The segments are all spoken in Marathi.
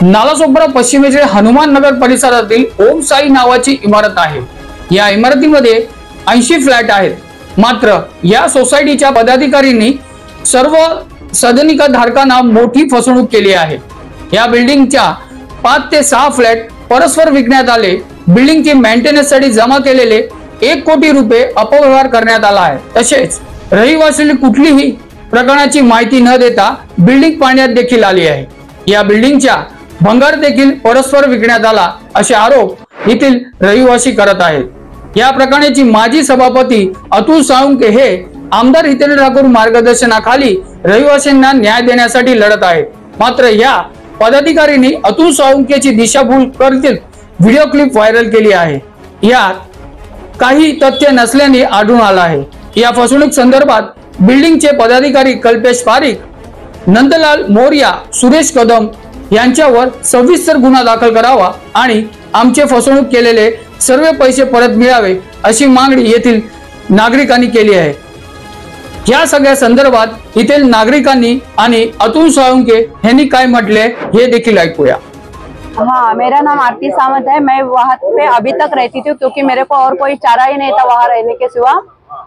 नालासोपारा पश्चिमेचे हनुमान नगर परिसरातील ओम साई नावाची इमारत आहे। या इमारतीमध्ये 80 फ्लॅट आहेत। मात्र या सोसायटीच्या पदाधिकाऱ्यांनी सर्व सदनिका धारकांना मोठी फसवणूक केली आहे। या बिल्डिंगच्या 5 ते 6 फ्लॅट परस्पर विकण्यात आले। बिल्डिंगची मेंटेनन्स साठी जमा केलेले 1 कोटी रुपये अपव्यवहार करण्यात आला आहे। तसेच रहिवाशांनी कुठलीही प्रकरणाची माहिती न देता बिल्डिंग पाण्यात देखील आली आहे। या बिल्डिंगच्या भंगार देखील परस्पर विकण्यात आला असे आरोप येथील रहिवासी करत आहेत। या प्रकरणाची माजी सभापती अतुल साळुंके हे आमदार हितेंद्र ठाकूर मार्गदर्शनाखाली रहिवाशांना न्याय देण्यासाठी लढत आहेत। मात्र या पदाधिकाऱ्यांनी अतुल साळुंकेची दिशाभूल करतील व्हिडिओ क्लिप व्हायरल केली आहे। यात काही तथ्य नसल्याने आढळून आला आहे। या फसवणूक संदर्भात बिल्डिंगचे पदाधिकारी कल्पेश पारिक, नंदलाल मोरिया, सुरेश कदम यांच्यावर सविस्तर गुन्हा दाखल करावा आणि आमचे फसवणूक केलेले सर्व पैसे परत मिळावे अशी मागणी येथील नागरिकांनी केली आहे। या सगळ्या संदर्भात येथील नागरिकांनी आणि अतुल साळुंके यांनी काय म्हटले हे देखील ऐकूया। हाँ, मेरा नाम आरती सावंत है। मैं वहाँ पे अभी तक रहती थी क्योंकि मेरे को और कोई चारा ही नहीं था वहाँ रहने के सिवा।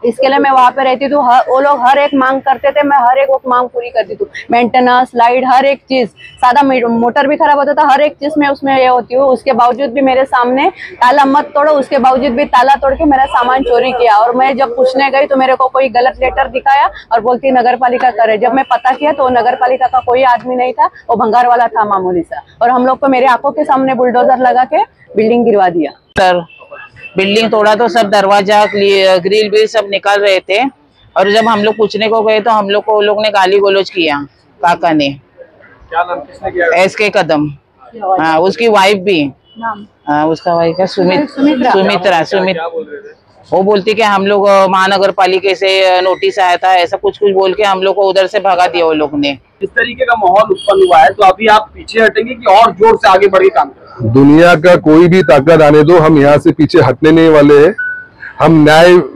इसके लिए मैं वहाँ पे रहती थी। वो लोग हर एक मांग करते थे, मैं हर एक मांग पूरी करती थी। मेंटेनेंस, लाइट, हर एक चीज। सादा मोटर भी खराब होता था, हर एक चीज में उसमें ये होती हूँ। उसके बावजूद भी मेरे सामने ताला मत तोड़ो, उसके बावजूद भी ताला तोड़ के मेरा सामान चोरी किया। और मैं जब पूछने गई तो मेरे को कोई गलत लेटर दिखाया और बोलती नगर पालिका करे। जब मैं पता किया तो नगर पालिका का कोई आदमी नहीं था, वो भंगार वाला था मामूली सा। और हम लोग को मेरे आंखों के सामने बुलडोजर लगा के बिल्डिंग गिरवा दिया। सर बिल्डिंग तोड़ा तो सब दरवाजा ग्रिल भी सब निकाल रहे थे। और जब हम लोग पूछने को गए तो हम लोग को लोग ने गाली गलौज किया। काका ने, क्या नाम किसने किया? एसके कदम। हाँ, उसकी वाइफ भी। उसका वाइफ का सुमित्रा। क्या बोल रहे थे? वो बोलती कि हम लोग महानगर पालिका से नोटिस आया था, ऐसा कुछ बोल के हम लोग को उधर से भगा दिया वो लोग ने। इस तरीके का माहौल उत्पन्न हुआ है तो अभी आप पीछे हटेंगे कि और जोर से आगे बढ़ के काम करेंगे? दुनिया का कोई भी ताकत आने दो, हम यहाँ से पीछे हटने नहीं वाले हैं। हम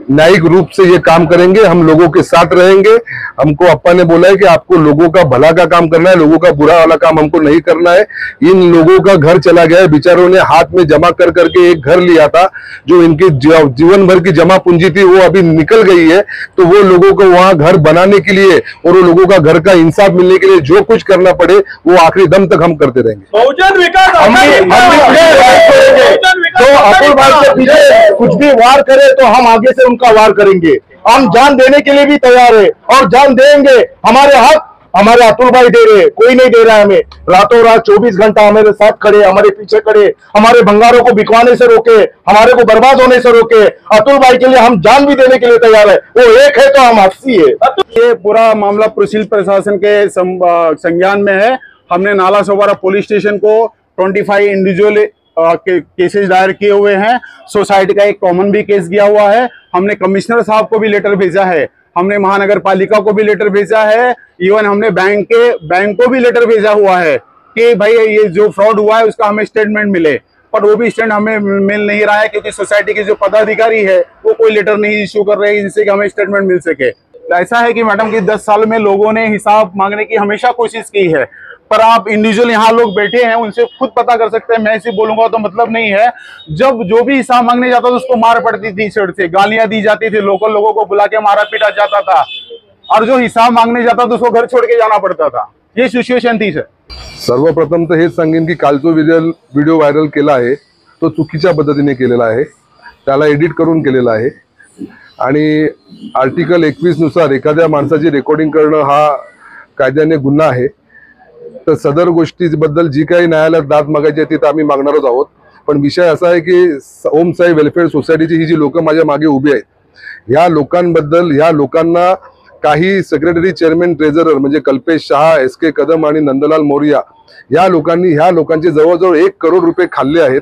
न्यायिक रूप से ये काम करेंगे, हम लोगों के साथ रहेंगे। हमको अप्पा ने बोला है कि आपको लोगों का भला का काम करना है, लोगों का बुरा वाला काम हमको नहीं करना है। इन लोगों का घर चला गया है, बेचारों ने हाथ में जमा कर करके एक घर लिया था, जो इनकी जीवन भर की जमा पूंजी थी वो अभी निकल गई है। तो वो लोगों को वहां घर बनाने के लिए और वो लोगों का घर का इंसाफ मिलने के लिए जो कुछ करना पड़े वो आखिरी दम तक हम करते रहेंगे। बहुजन विकास तो अतुल भाई के पीछे कुछ भी वार करे तो हम आगे से उनका वार करेंगे। हम जान देने के लिए भी तैयार है और जान देंगे। हमारे हक हमारे अतुल भाई दे रहे, कोई नहीं दे रहा है हमें। रातों रात 24 घंटा हमारे साथ खड़े, हमारे पीछे खड़े, हमारे भंगारों को बिकवाने से रोके, हमारे को बर्बाद होने से रोके। अतुल भाई के लिए हम जान भी देने के लिए तैयार है। वो एक है तो हम 80 है। ये पूरा मामला पुलिस प्रशासन के संज्ञान में है। हमने नालासोपारा पुलिस स्टेशन को 25 इंडिविजुअल केसेस दायर किए हुए हैं। सोसाइटी का एक कॉमन भी केस गया हुआ है। हमने कमिश्नर साहब को भी लेटर भेजा है, हमने महानगर पालिका को भी लेटर भेजा है, इवन हमने बैंक को भी लेटर भेजा हुआ है कि भाई ये जो फ्रॉड हुआ है उसका हमें स्टेटमेंट मिले। पर वो भी स्टेटमेंट हमें मिल नहीं रहा है क्योंकि सोसाइटी के जो पदाधिकारी है वो कोई लेटर नहीं इश्यू कर रहे हैं जिससे कि हमें स्टेटमेंट मिल सके। ऐसा है कि मैडम कि 10 साल में लोगों ने हिसाब मांगने की हमेशा कोशिश की है, पर आप इंडिविजुअल यहाँ लोग बैठे हैं उनसे खुद पता कर सकते हैं। मैं ऐसे बोलूंगा तो मतलब नहीं है। जब जो भी हिसाब मांगने जाता था उसको मार पड़ती थी, सड़क से गालियां दी जाती थी, लोकल लोगों को बुला के मारा पीटा जाता था, और जो हिसाब मांगने जाता था उसको घर छोड़ के जाना पड़ता था। ये सिच्युएशन थी सर। सर्वप्रथम तर हेच सांगेन की काल जो व्हिडिओ व्हायरल केला आहे तो चुकीच्या पद्धतीने केलेला आहे, त्याला एडिट करून केलेला आहे आणि आर्टिकल 21 नुसार एखाद्या माणसाची रेकॉर्डिंग करणं हा कायद्याने गुन्हा आहे। तर सदर गोष्टीबद्दल जी काही न्यायालयात दाद मागायची आहे ती तर आम्ही मागणारच आहोत। पण विषय असा आहे की ओम साई वेलफेअर सोसायटीची ही जी लोक माझ्या मागे उभी आहेत, ह्या लोकांबद्दल ह्या लोकांना काही सेक्रेटरी, चेअरमॅन, ट्रेझरर म्हणजे कल्पेश शहा, एसके कदम आणि नंदलाल मोरिया या लोकांनी ह्या लोकांचे जवळजवळ 1 करोड रुपये खाल्ले आहेत।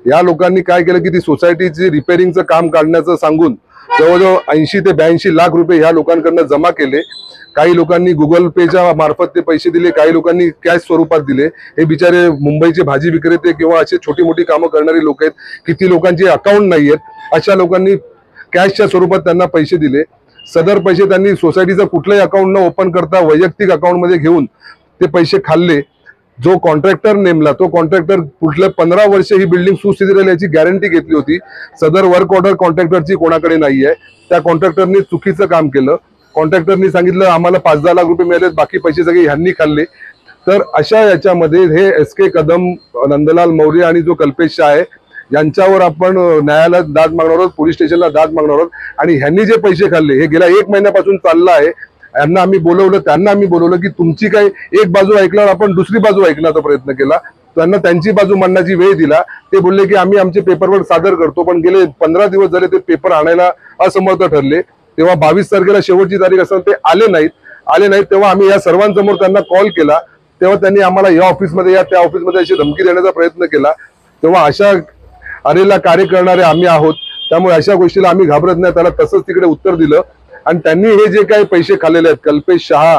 या लोकांनी काय केलं की ती सोसायटीची रिपेअरिंगचं काम काढण्याचं सांगून जवळजवळ 80 ते 82 लाख रुपये ह्या लोकांकडून जमा केले। काही लोकांनी गुगल पेच्या मार्फत ते पैसे दिले, काही लोकांनी कॅश स्वरूपात दिले। हे बिचारे मुंबईचे भाजी विक्रेते किंवा असे छोटी मोठी कामं करणारी लोक आहेत, किती लोकांचे अकाउंट नाही आहेत, अशा लोकांनी कॅशच्या स्वरूपात त्यांना पैसे दिले। सदर पैसे त्यांनी सोसायटीचं कुठलंही अकाउंट न ओपन करता वैयक्तिक अकाउंट मध्ये घेऊन ते पैसे खाल्ले। जो कॉन्ट्रॅक्टर नेमला तो कॉन्ट्रॅक्टर पुढल्या 15 वर्ष ही बिल्डिंग सुस्थितीत राहील याची गॅरंटी घेतली होती. सदर वर्क ऑर्डर कॉन्ट्रॅक्टरची कोणाकडे नाहीये. त्या कॉन्ट्रॅक्टरनी चुकीचं काम केलं. कॉन्ट्रॅक्टरनी सांगितलं आम्हाला 5-10 लाख रुपये मिळाले, बाकी पैसे सगळे ह्यांनी खाल्ले. तर अशा याच्यामध्ये हे SK कदम, नंदलाल मौर्य आणि जो कल्पेश शाह आहे यांच्यावर आपण न्यायालयात दाद मागणार आहोत, पोलीस स्टेशनला दाद मागणार आहोत. आणि ह्यांनी जे पैसे खाल्ले हे गेल्या 1 महिन्यापासून चाललं आहे. यांना आम्ही बोलवलं, त्यांना आम्ही बोलवलं की तुमची काही एक बाजू ऐकल्यावर आपण दुसरी बाजू ऐकण्याचा प्रयत्न केला. त्यांना त्यांची बाजू मांडण्याची वेळ दिला. ते बोलले की आम्ही आमचे पेपरवर्क सादर करतो, पण गेले 15 दिवस झाले ते पेपर आणायला असमर्थ ठरले. तेव्हा 22 तारखेला शेवटची तारीख असताना ते आले नाहीत. तेव्हा आम्ही या सर्वांसमोर त्यांना कॉल केला. तेव्हा त्यांनी आम्हाला या ऑफिसमध्ये या त्या ऑफिसमध्ये अशी धमकी देण्याचा प्रयत्न केला. तेव्हा अशा अरेला कार्य करणारे आम्ही आहोत, त्यामुळे अशा गोष्टीला आम्ही घाबरत नाही. त्याला तसंच तिकडे उत्तर दिलं. आणि त्यांनी हे जे काही पैसे खाल्लेले आहेत, कल्पेश शाह,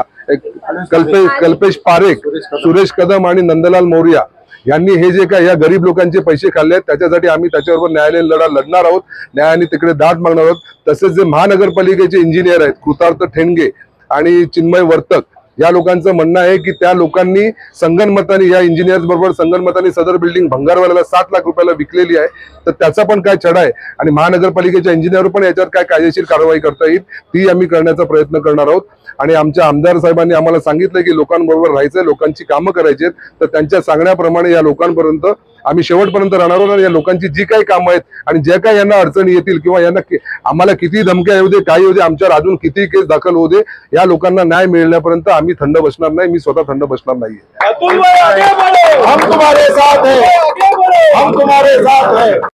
कल्पेश पारेख, सुरेश कदम आणि नंदलाल मौर्य यांनी हे जे काही या गरीब लोकांचे पैसे खाल्ले आहेत त्याच्यासाठी आम्ही त्याच्याबरोबर न्यायालयीन लढा लढणार आहोत. न्यायाने तिकडे दाद मागणार आहोत. तसेच जे महानगरपालिकेचे इंजिनियर आहेत कृतार्थ ठेणगे आणि चिन्मय वर्तक या लोकांचं म्हणणं आहे की त्या लोकांनी संगनमताने या इंजिनियर्स बरोबर संगनमताने सदर बिल्डिंग भंगारवाल्याला 7 लाख रुपयाला विकलेली आहे. तर त्याचा पण काय छडा आहे आणि महानगरपालिकेच्या इंजिनियर पण याच्यावर काय कायदेशीर कारवाई करता येईल ती आम्ही करण्याचा प्रयत्न करणार आहोत. आणि आमच्या आमदार साहेबांनी आम्हाला सांगितलं की लोकांबरोबर राहायचंय, लोकांची कामं करायची आहेत. तर त्यांच्या सांगण्याप्रमाणे या लोकांपर्यंत आम्ही शेवटपर्यंत राहणार आहोत. आणि या लोकांची जी काही कामं आहेत आणि जे काही यांना अडचणी येतील किंवा यांना आम्हाला किती धमक्या येऊ दे, काही येऊ दे, आमच्यावर अजून किती केस दाखल होऊ दे, या लोकांना न्याय मिळण्यापर्यंत आम्ही थंड बसणार नाही. मी स्वतः थंड बसणार नाहीये. हम तुम्हारे साथ हैं.